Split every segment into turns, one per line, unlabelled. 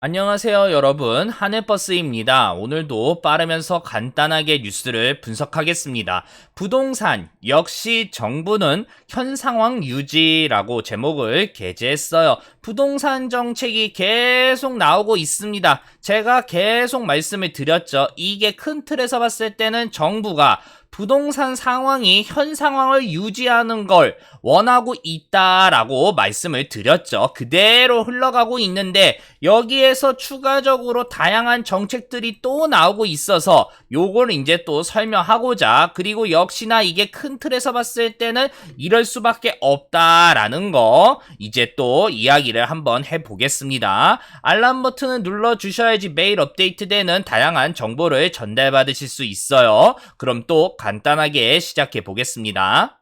안녕하세요 여러분, 하늘버스입니다. 오늘도 빠르면서 간단하게 뉴스를 분석하겠습니다. 부동산 역시 정부는 현 상황 유지라고 제목을 게재했어요. 부동산 정책이 계속 나오고 있습니다. 제가 계속 말씀을 드렸죠. 이게 큰 틀에서 봤을 때는 정부가 부동산 상황이 현 상황을 유지하는 걸 원하고 있다라고 말씀을 드렸죠. 그대로 흘러가고 있는데 여기에서 추가적으로 다양한 정책들이 또 나오고 있어서 요걸 이제 또 설명하고자, 그리고 역시나 이게 큰 틀에서 봤을 때는 이럴 수밖에 없다라는 거 이제 또 이야기를 한번 해보겠습니다. 알람 버튼을 눌러주셔야지 매일 업데이트되는 다양한 정보를 전달받으실 수 있어요. 그럼 또 간단하게 시작해 보겠습니다.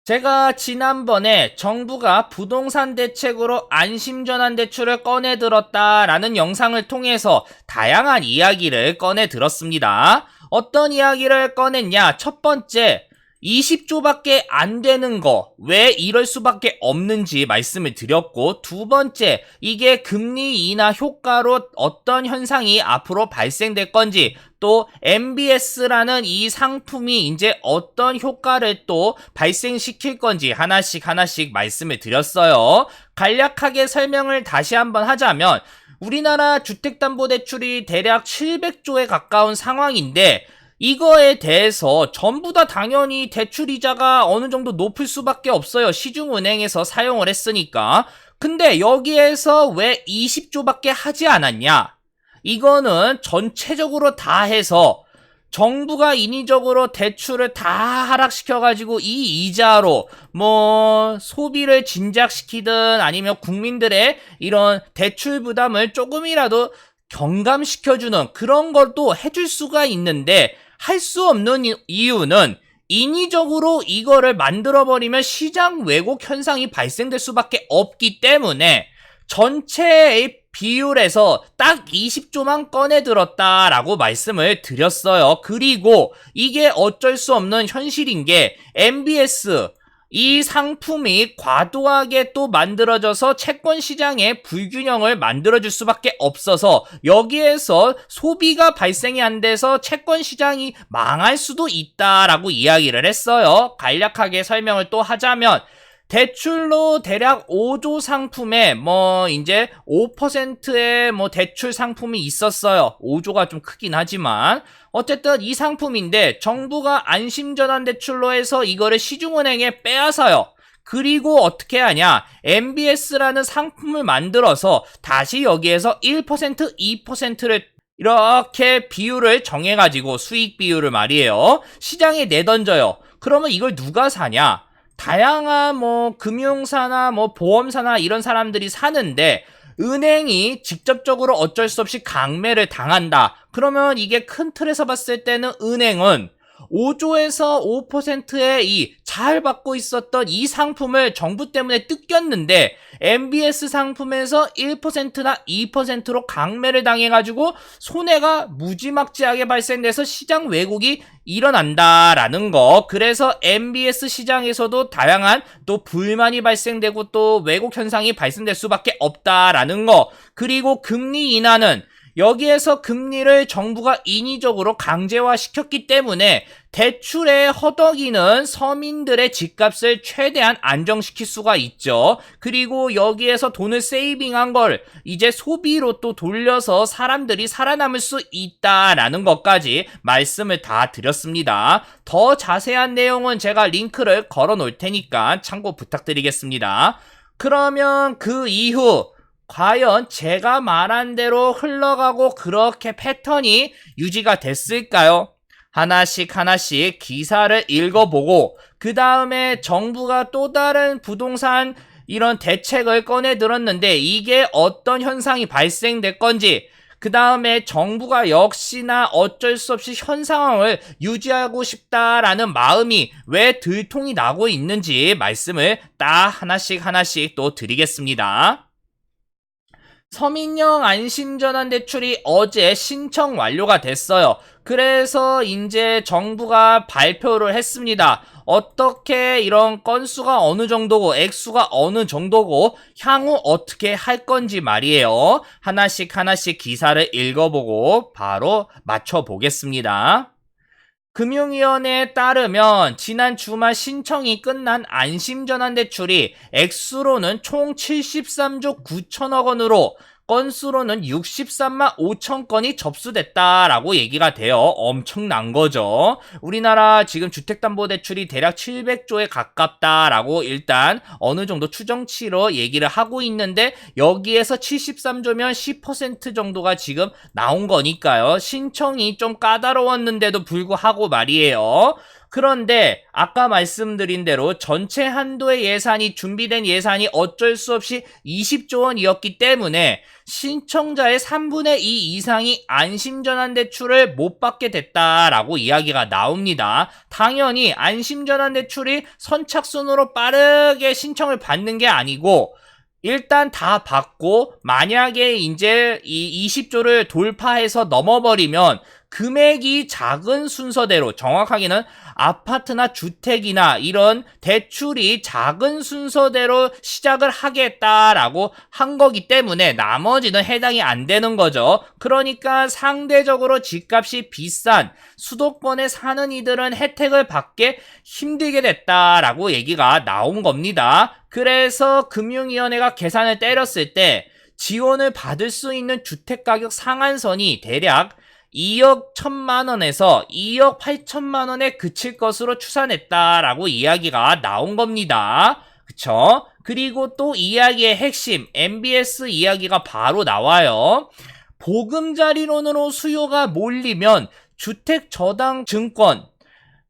제가 지난번에 정부가 부동산 대책으로 안심전환 대출을 꺼내 들었다라는 영상을 통해서 다양한 이야기를 꺼내 들었습니다. 어떤 이야기를 꺼냈냐? 첫 번째, 20조밖에 안 되는 거, 왜 이럴 수밖에 없는지 말씀을 드렸고, 두 번째, 이게 금리 인하 효과로 어떤 현상이 앞으로 발생될 건지, 또 MBS라는 이 상품이 이제 어떤 효과를 또 발생시킬 건지 하나씩 말씀을 드렸어요. 간략하게 설명을 다시 한번 하자면, 우리나라 주택담보대출이 대략 700조에 가까운 상황인데, 이거에 대해서 전부 다 당연히 대출이자가 어느 정도 높을 수밖에 없어요. 시중은행에서 사용을 했으니까. 근데 여기에서 왜 20조밖에 하지 않았냐? 이거는 전체적으로 다 해서 정부가 인위적으로 대출을 다 하락시켜가지고 이 이자로 소비를 진작시키든 아니면 국민들의 이런 대출 부담을 조금이라도 경감시켜주는 그런 것도 해줄 수가 있는데, 할 수 없는 이유는 인위적으로 이거를 만들어버리면 시장 왜곡 현상이 발생될 수밖에 없기 때문에 전체의 비율에서 딱 20조만 꺼내 들었다라고 말씀을 드렸어요. 그리고 이게 어쩔 수 없는 현실인 게 MBS 이 상품이 과도하게 또 만들어져서 채권 시장에 불균형을 만들어줄 수밖에 없어서 여기에서 소비가 발생이 안 돼서 채권 시장이 망할 수도 있다라고 이야기를 했어요. 간략하게 설명을 또 하자면, 대출로 대략 5조 상품에 이제 5%의 대출 상품이 있었어요. 5조가 좀 크긴 하지만 어쨌든 이 상품인데 정부가 안심전환 대출로 해서 이거를 시중은행에 빼앗아요. 그리고 어떻게 하냐? MBS라는 상품을 만들어서 다시 여기에서 1%, 2%를 이렇게 비율을 정해가지고, 수익 비율을 말이에요, 시장에 내던져요. 그러면 이걸 누가 사냐? 다양한 금융사나 보험사나 이런 사람들이 사는데, 은행이 직접적으로 어쩔 수 없이 강매를 당한다. 그러면 이게 큰 틀에서 봤을 때는 은행은 5조에서 5%의 이 잘 받고 있었던 이 상품을 정부 때문에 뜯겼는데, MBS 상품에서 1%나 2%로 강매를 당해가지고 손해가 무지막지하게 발생돼서 시장 왜곡이 일어난다라는 거. 그래서 MBS 시장에서도 다양한 또 불만이 발생되고 또 왜곡 현상이 발생될 수밖에 없다라는 거. 그리고 금리 인하는 여기에서 금리를 정부가 인위적으로 강제화시켰기 때문에 대출에 허덕이는 서민들의 집값을 최대한 안정시킬 수가 있죠. 그리고 여기에서 돈을 세이빙한 걸 이제 소비로 또 돌려서 사람들이 살아남을 수 있다라는 것까지 말씀을 다 드렸습니다. 더 자세한 내용은 제가 링크를 걸어 놓을 테니까 참고 부탁드리겠습니다. 그러면 그 이후 과연 제가 말한 대로 흘러가고 그렇게 패턴이 유지가 됐을까요? 하나씩 기사를 읽어보고, 그 다음에 정부가 또 다른 부동산 이런 대책을 꺼내 들었는데 이게 어떤 현상이 발생될 건지, 그 다음에 정부가 역시나 어쩔 수 없이 현 상황을 유지하고 싶다라는 마음이 왜 들통이 나고 있는지 말씀을 딱 하나씩 또 드리겠습니다. 서민형 안심전환 대출이 어제 신청 완료가 됐어요. 그래서 이제 정부가 발표를 했습니다. 어떻게 이런 건수가 어느 정도고 액수가 어느 정도고 향후 어떻게 할 건지 말이에요. 하나씩 하나씩 기사를 읽어보고 바로 맞춰보겠습니다. 금융위원회에 따르면 지난 주말 신청이 끝난 안심전환대출이 액수로는 총 73조 9천억 원으로 건수로는 63만 5천 건이 접수됐다라고 얘기가 돼요. 엄청난 거죠. 우리나라 지금 주택담보대출이 대략 700조에 가깝다라고 일단 어느 정도 추정치로 얘기를 하고 있는데 여기에서 73조면 10% 정도가 지금 나온 거니까요. 신청이 좀 까다로웠는데도 불구하고 말이에요. 그런데 아까 말씀드린 대로 전체 한도의 예산이 준비된 예산이 어쩔 수 없이 20조 원이었기 때문에 신청자의 3분의 2 이상이 안심전환대출을 못 받게 됐다라고 이야기가 나옵니다. 당연히 안심전환대출이 선착순으로 빠르게 신청을 받는 게 아니고 일단 다 받고 만약에 이제 이 20조를 돌파해서 넘어버리면 금액이 작은 순서대로 정확하게는 아파트나 주택이나 이런 대출이 작은 순서대로 시작을 하겠다라고 한 거기 때문에 나머지는 해당이 안 되는 거죠. 그러니까 상대적으로 집값이 비싼 수도권에 사는 이들은 혜택을 받게 힘들게 됐다라고 얘기가 나온 겁니다. 그래서 금융위원회가 계산을 때렸을 때 지원을 받을 수 있는 주택가격 상한선이 대략 2억 1천만 원에서 2억 8천만 원에 그칠 것으로 추산했다라고 이야기가 나온 겁니다. 그쵸? 그리고 또 이야기의 핵심 MBS 이야기가 바로 나와요. 보금자리론으로 수요가 몰리면 주택저당증권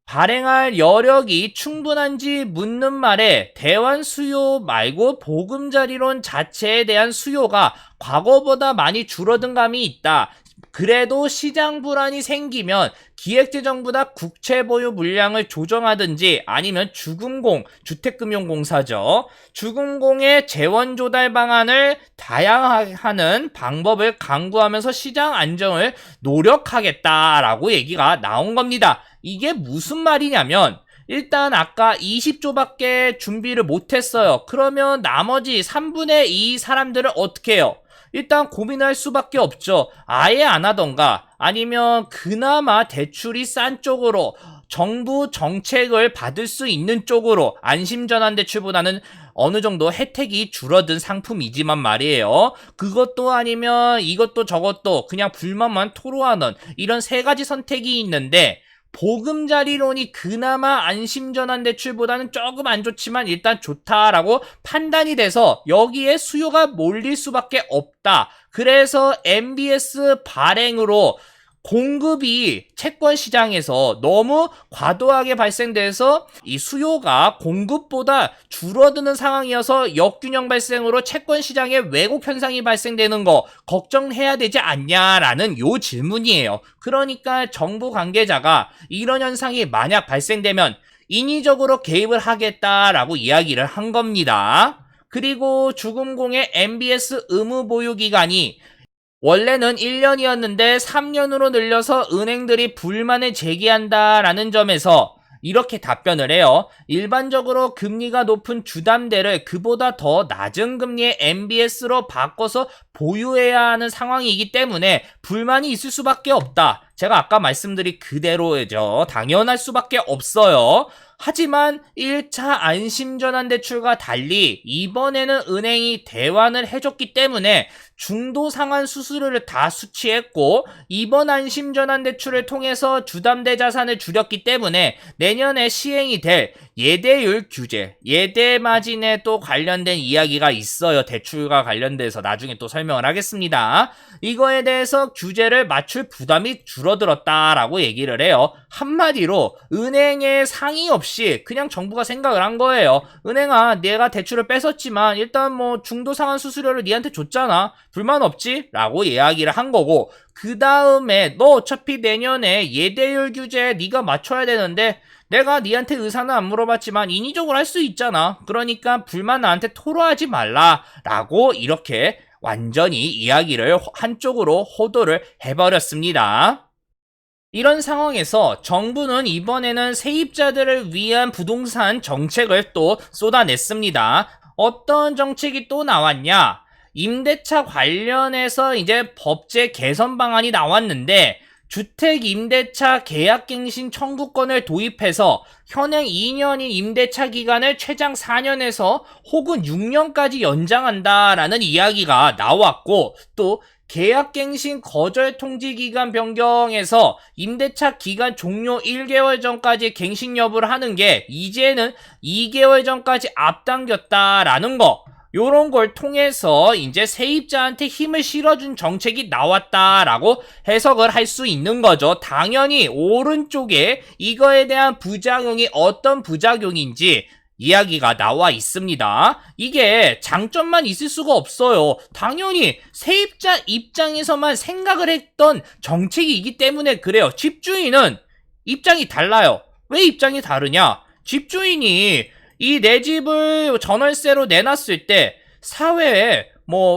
발행할 여력이 충분한지 묻는 말에 대환 수요 말고 보금자리론 자체에 대한 수요가 과거보다 많이 줄어든 감이 있다. 그래도 시장 불안이 생기면 기획재정부나 국채 보유 물량을 조정하든지 아니면 주금공, 주택금융공사죠. 주금공의 재원 조달 방안을 다양화하는 방법을 강구하면서 시장 안정을 노력하겠다라고 얘기가 나온 겁니다. 이게 무슨 말이냐면 일단 아까 20조밖에 준비를 못했어요. 그러면 나머지 3분의 2 사람들은 어떻게 해요? 일단 고민할 수밖에 없죠. 아예 안 하던가 아니면 그나마 대출이 싼 쪽으로 정부 정책을 받을 수 있는 쪽으로 안심전환대출보다는 어느 정도 혜택이 줄어든 상품이지만 말이에요. 그것도 아니면 이것도 저것도 그냥 불만만 토로하는 이런 세 가지 선택이 있는데 보금자리론이 그나마 안심전환대출보다는 조금 안 좋지만 일단 좋다라고 판단이 돼서 여기에 수요가 몰릴 수밖에 없다. 그래서 MBS 발행으로 공급이 채권 시장에서 너무 과도하게 발생돼서 이 수요가 공급보다 줄어드는 상황이어서 역균형 발생으로 채권 시장에 왜곡 현상이 발생되는 거 걱정해야 되지 않냐라는 요 질문이에요. 그러니까 정부 관계자가 이런 현상이 만약 발생되면 인위적으로 개입을 하겠다라고 이야기를 한 겁니다. 그리고 주금공의 MBS 의무 보유 기간이 원래는 1년이었는데 3년으로 늘려서 은행들이 불만을 제기한다라는 점에서 이렇게 답변을 해요. 일반적으로 금리가 높은 주담대를 그보다 더 낮은 금리의 MBS로 바꿔서 보유해야 하는 상황이기 때문에 불만이 있을 수밖에 없다. 제가 아까 말씀드린 그대로죠. 당연할 수밖에 없어요. 하지만 1차 안심전환대출과 달리 이번에는 은행이 대환을 해줬기 때문에 중도 상환 수수료를 다 수취했고 이번 안심전환대출을 통해서 주담대 자산을 줄였기 때문에 내년에 시행이 될 예대율 규제, 예대 마진에 또 관련된 이야기가 있어요. 대출과 관련돼서 나중에 또 설명을 하겠습니다. 이거에 대해서 규제를 맞출 부담이 줄어들었다라고 얘기를 해요. 한마디로 은행의 상의 없이 그냥 정부가 생각을 한 거예요. 은행아, 내가 대출을 뺏었지만 일단 뭐 중도 상환 수수료를 니한테 줬잖아. 불만 없지? 라고 이야기를 한 거고 그 다음에 너 어차피 내년에 예대율 규제에 네가 맞춰야 되는데 내가 니한테 의사는 안 물어봤지만 인위적으로 할 수 있잖아. 그러니까 불만 나한테 토로하지 말라 라고 이렇게 완전히 이야기를 한쪽으로 호도를 해버렸습니다. 이런 상황에서 정부는 이번에는 세입자들을 위한 부동산 정책을 또 쏟아냈습니다. 어떤 정책이 또 나왔냐? 임대차 관련해서 이제 법제 개선 방안이 나왔는데 주택 임대차 계약갱신 청구권을 도입해서 현행 2년인 임대차 기간을 최장 4년에서 혹은 6년까지 연장한다라는 이야기가 나왔고, 또 계약갱신 거절 통지 기간 변경에서 임대차 기간 종료 1개월 전까지 갱신 여부를 하는 게 이제는 2개월 전까지 앞당겼다라는 거. 요런 걸 통해서 이제 세입자한테 힘을 실어준 정책이 나왔다라고 해석을 할 수 있는 거죠. 당연히 오른쪽에 이거에 대한 부작용이 어떤 부작용인지 이야기가 나와 있습니다. 이게 장점만 있을 수가 없어요. 당연히 세입자 입장에서만 생각을 했던 정책이기 때문에 그래요. 집주인은 입장이 달라요. 왜 입장이 다르냐? 집주인이 이 내 집을 전월세로 내놨을 때 사회에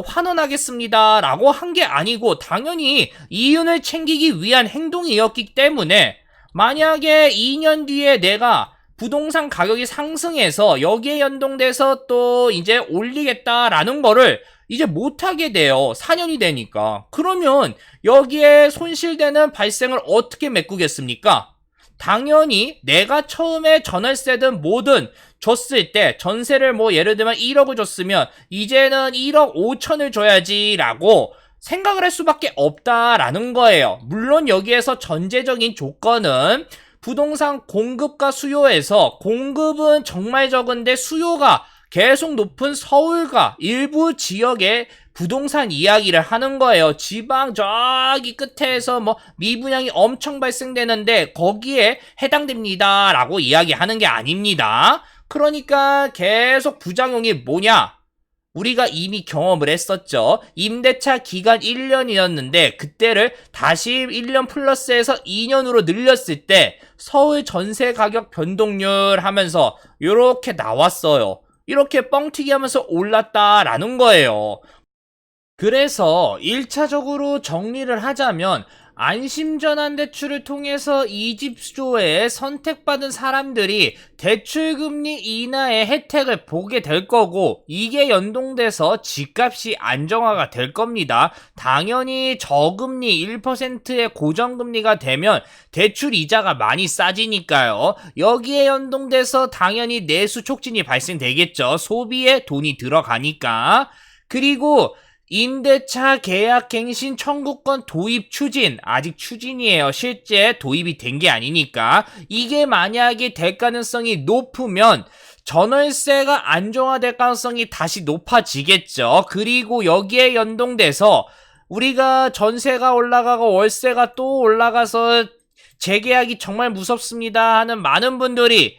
환원하겠습니다 라고 한 게 아니고 당연히 이윤을 챙기기 위한 행동이었기 때문에, 만약에 2년 뒤에 내가 부동산 가격이 상승해서 여기에 연동돼서 또 이제 올리겠다라는 거를 이제 못하게 돼요. 4년이 되니까. 그러면 여기에 손실되는 발생을 어떻게 메꾸겠습니까? 당연히 내가 처음에 전월세든 뭐든 줬을 때 전세를 예를 들면 1억을 줬으면 이제는 1억 5천을 줘야지 라고 생각을 할 수밖에 없다라는 거예요. 물론 여기에서 전제적인 조건은 부동산 공급과 수요에서 공급은 정말 적은데 수요가 계속 높은 서울과 일부 지역의 부동산 이야기를 하는 거예요. 지방 저기 끝에서 미분양이 엄청 발생되는데 거기에 해당됩니다 라고 이야기하는 게 아닙니다. 그러니까 계속 부작용이 뭐냐? 우리가 이미 경험을 했었죠. 임대차 기간 1년이었는데 그때를 다시 1년 플러스해서 2년으로 늘렸을 때 서울 전세 가격 변동률 하면서 이렇게 나왔어요. 이렇게 뻥튀기 하면서 올랐다라는 거예요. 그래서 1차적으로 정리를 하자면 안심전환대출을 통해서 이집 수조에 선택받은 사람들이 대출금리 인하의 혜택을 보게 될 거고, 이게 연동돼서 집값이 안정화가 될 겁니다. 당연히 저금리 1%의 고정금리가 되면 대출 이자가 많이 싸지니까요. 여기에 연동돼서 당연히 내수 촉진이 발생되겠죠. 소비에 돈이 들어가니까. 그리고 임대차 계약 갱신 청구권 도입 추진, 아직 추진이에요. 실제 도입이 된 게 아니니까. 이게 만약에 될 가능성이 높으면 전월세가 안정화될 가능성이 다시 높아지겠죠. 그리고 여기에 연동돼서 우리가 전세가 올라가고 월세가 또 올라가서 재계약이 정말 무섭습니다 하는 많은 분들이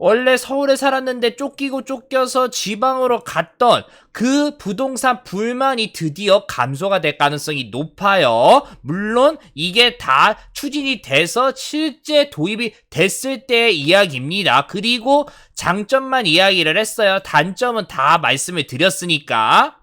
원래 서울에 살았는데 쫓기고 쫓겨서 지방으로 갔던 그 부동산 불만이 드디어 감소가 될 가능성이 높아요. 물론 이게 다 추진이 돼서 실제 도입이 됐을 때의 이야기입니다. 그리고 장점만 이야기를 했어요. 단점은 다 말씀을 드렸으니까.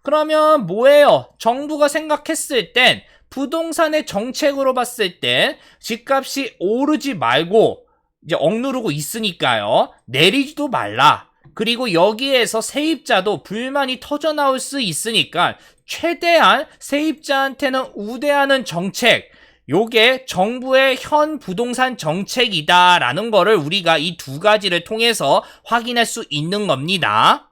그러면 뭐예요? 정부가 생각했을 땐 부동산의 정책으로 봤을 땐 집값이 오르지 말고 이제 억누르고 있으니까요. 내리지도 말라. 그리고 여기에서 세입자도 불만이 터져나올 수 있으니까 최대한 세입자한테는 우대하는 정책, 요게 정부의 현 부동산 정책이다라는 거를 우리가 이 두 가지를 통해서 확인할 수 있는 겁니다.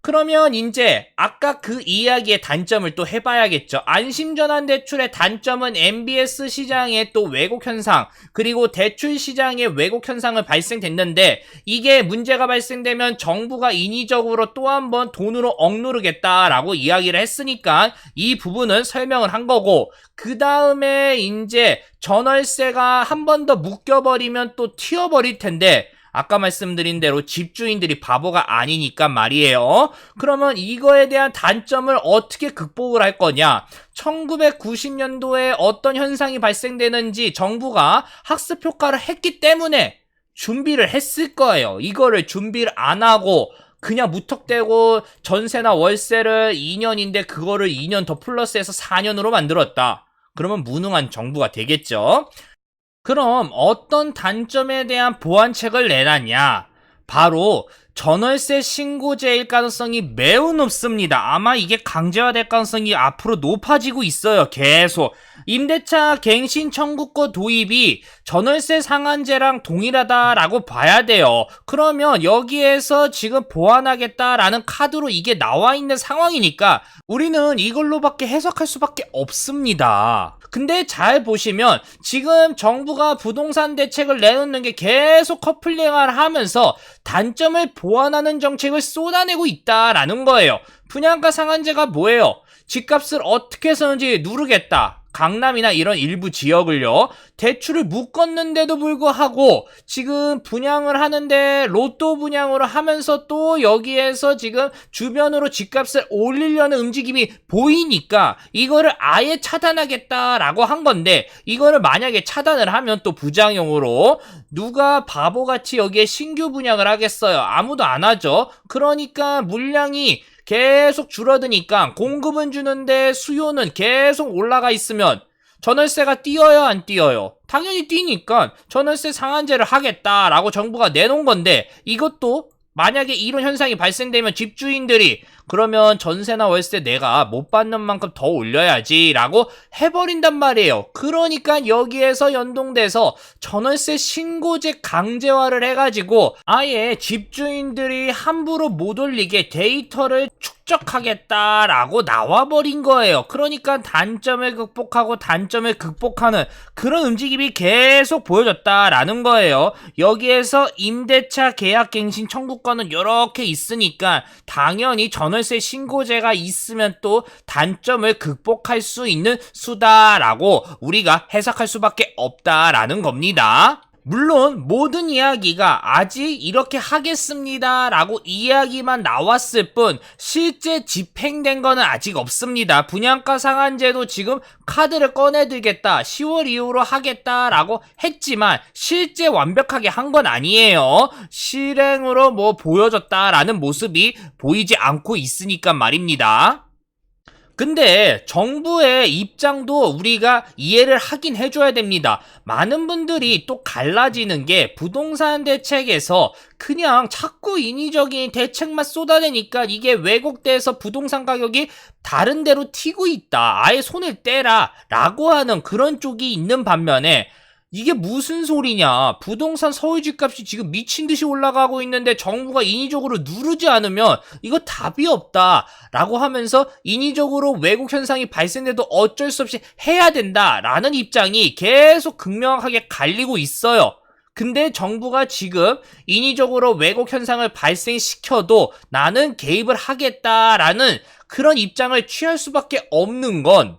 그러면 이제 아까 그 이야기의 단점을 또 해봐야겠죠. 안심전환대출의 단점은 MBS 시장의 또 왜곡 현상, 그리고 대출 시장의 왜곡 현상을 발생됐는데, 이게 문제가 발생되면 정부가 인위적으로 또 한 번 돈으로 억누르겠다라고 이야기를 했으니까 이 부분은 설명을 한 거고, 그 다음에 이제 전월세가 한 번 더 묶여버리면 또 튀어버릴 텐데, 아까 말씀드린 대로 집주인들이 바보가 아니니까 말이에요. 그러면 이거에 대한 단점을 어떻게 극복을 할 거냐? 1990년도에 어떤 현상이 발생되는지 정부가 학습 효과를 했기 때문에 준비를 했을 거예요. 이거를 준비를 안 하고 그냥 무턱대고 전세나 월세를 2년인데 그거를 2년 더 플러스해서 4년으로 만들었다. 그러면 무능한 정부가 되겠죠. 그럼 어떤 단점에 대한 보완책을 내놨냐? 바로 전월세 신고제일 가능성이 매우 높습니다. 아마 이게 강제화될 가능성이 앞으로 높아지고 있어요. 계속. 임대차 갱신 청구권 도입이 전월세 상한제랑 동일하다라고 봐야 돼요. 그러면 여기에서 지금 보완하겠다라는 카드로 이게 나와 있는 상황이니까 우리는 이걸로밖에 해석할 수밖에 없습니다. 근데 잘 보시면 지금 정부가 부동산 대책을 내놓는 게 계속 커플링을 하면서 단점을 보완하는 정책을 쏟아내고 있다라는 거예요. 분양가 상한제가 뭐예요? 집값을 어떻게 해서든지 누르겠다. 강남이나 이런 일부 지역을요, 대출을 묶었는데도 불구하고 지금 분양을 하는데 로또 분양으로 하면서 또 여기에서 지금 주변으로 집값을 올리려는 움직임이 보이니까 이거를 아예 차단하겠다라고 한 건데, 이거를 만약에 차단을 하면 또 부작용으로 누가 바보같이 여기에 신규 분양을 하겠어요? 아무도 안 하죠. 그러니까 물량이 계속 줄어드니까 공급은 주는데 수요는 계속 올라가 있으면 전월세가 뛰어요, 안 뛰어요? 당연히 뛰니까 전월세 상한제를 하겠다라고 정부가 내놓은 건데, 이것도 만약에 이런 현상이 발생되면 집주인들이 그러면 전세나 월세 내가 못 받는 만큼 더 올려야지 라고 해버린단 말이에요. 그러니까 여기에서 연동돼서 전월세 신고제 강제화를 해가지고 아예 집주인들이 함부로 못 올리게 데이터를 축적하겠다라고 나와버린 거예요. 그러니까 단점을 극복하고 단점을 극복하는 그런 움직임이 계속 보여졌다라는 거예요. 여기에서 임대차 계약갱신 청구권은 이렇게 있으니까 당연히 전월세 신고제가 있으면 또 단점을 극복할 수 있는 수다라고 우리가 해석할 수밖에 없다라는 겁니다. 물론 모든 이야기가 아직 이렇게 하겠습니다 라고 이야기만 나왔을 뿐 실제 집행된 거는 아직 없습니다. 분양가 상한제도 지금 카드를 꺼내들겠다, 10월 이후로 하겠다 라고 했지만 실제 완벽하게 한 건 아니에요. 실행으로 뭐 보여줬다라는 모습이 보이지 않고 있으니까 말입니다. 근데 정부의 입장도 우리가 이해를 하긴 해줘야 됩니다. 많은 분들이 또 갈라지는 게 부동산 대책에서 그냥 자꾸 인위적인 대책만 쏟아내니까 이게 왜곡돼서 부동산 가격이 다른 데로 튀고 있다, 아예 손을 떼라 라고 하는 그런 쪽이 있는 반면에, 이게 무슨 소리냐, 부동산 서울 집값이 지금 미친듯이 올라가고 있는데 정부가 인위적으로 누르지 않으면 이거 답이 없다 라고 하면서 인위적으로 왜곡 현상이 발생돼도 어쩔 수 없이 해야 된다 라는 입장이 계속 극명하게 갈리고 있어요. 근데 정부가 지금 인위적으로 왜곡 현상을 발생시켜도 나는 개입을 하겠다라는 그런 입장을 취할 수밖에 없는 건,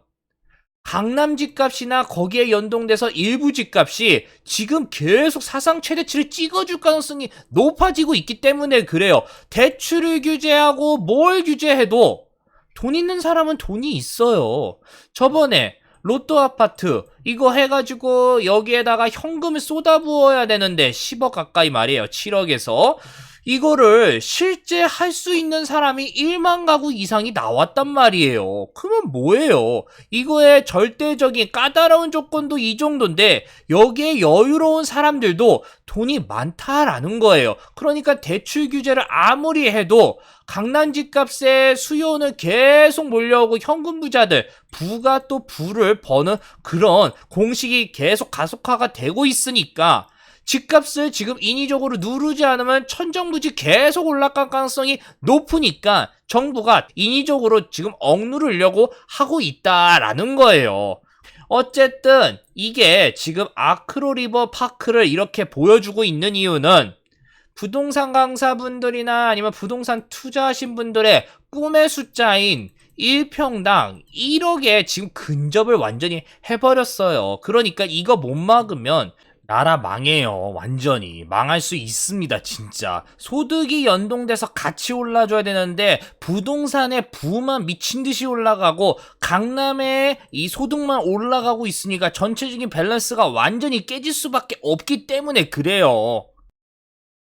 강남 집값이나 거기에 연동돼서 일부 집값이 지금 계속 사상 최대치를 찍어줄 가능성이 높아지고 있기 때문에 그래요. 대출을 규제하고 뭘 규제해도 돈 있는 사람은 돈이 있어요. 저번에 로또 아파트 이거 해가지고 여기에다가 현금을 쏟아부어야 되는데 10억 가까이 말이에요. 7억에서 이거를 실제 할 수 있는 사람이 1만 가구 이상이 나왔단 말이에요. 그러면 뭐예요? 이거의 절대적인 까다로운 조건도 이 정도인데 여기에 여유로운 사람들도 돈이 많다라는 거예요. 그러니까 대출 규제를 아무리 해도 강남 집값의 수요는 계속 몰려오고 현금 부자들, 부가 또 부를 버는 그런 공식이 계속 가속화가 되고 있으니까 집값을 지금 인위적으로 누르지 않으면 천정부지 계속 올라갈 가능성이 높으니까 정부가 인위적으로 지금 억누르려고 하고 있다라는 거예요. 어쨌든 이게 지금 아크로리버 파크를 이렇게 보여주고 있는 이유는 부동산 강사분들이나 아니면 부동산 투자하신 분들의 꿈의 숫자인 1평당 1억에 지금 근접을 완전히 해버렸어요. 그러니까 이거 못 막으면 나라 망해요. 완전히 망할 수 있습니다. 진짜 소득이 연동돼서 같이 올라줘야 되는데 부동산의 부만 미친듯이 올라가고 강남의 이 소득만 올라가고 있으니까 전체적인 밸런스가 완전히 깨질 수밖에 없기 때문에 그래요.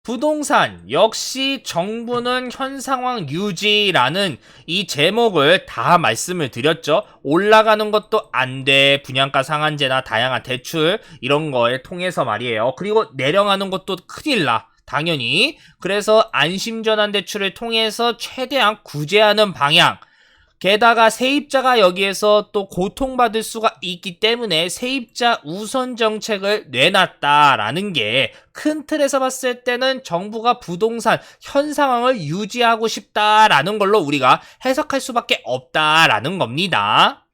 부동산 역시 정부는 현 상황 유지라는 이 제목을 다 말씀을 드렸죠. 올라가는 것도 안 돼. 분양가 상한제나 다양한 대출 이런 거에 통해서 말이에요. 그리고 내려가는 것도 큰일 나. 당연히. 그래서 안심전환 대출을 통해서 최대한 구제하는 방향. 게다가 세입자가 여기에서 또 고통받을 수가 있기 때문에 세입자 우선 정책을 내놨다라는 게 큰 틀에서 봤을 때는 정부가 부동산 현 상황을 유지하고 싶다라는 걸로 우리가 해석할 수밖에 없다라는 겁니다.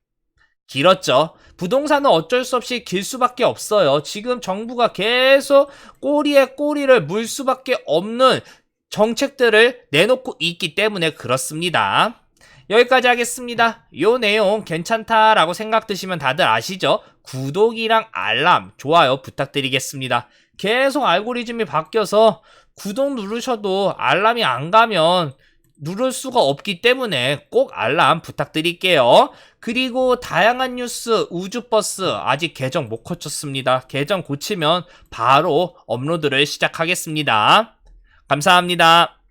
길었죠. 부동산은 어쩔 수 없이 길 수밖에 없어요. 지금 정부가 계속 꼬리에 꼬리를 물 수밖에 없는 정책들을 내놓고 있기 때문에 그렇습니다. 여기까지 하겠습니다. 요 내용 괜찮다라고 생각 드시면 다들 아시죠? 구독이랑 알람, 좋아요 부탁드리겠습니다. 계속 알고리즘이 바뀌어서 구독 누르셔도 알람이 안 가면 누를 수가 없기 때문에 꼭 알람 부탁드릴게요. 그리고 다양한 뉴스, 우주버스 아직 계정 못 고쳤습니다. 계정 고치면 바로 업로드를 시작하겠습니다. 감사합니다.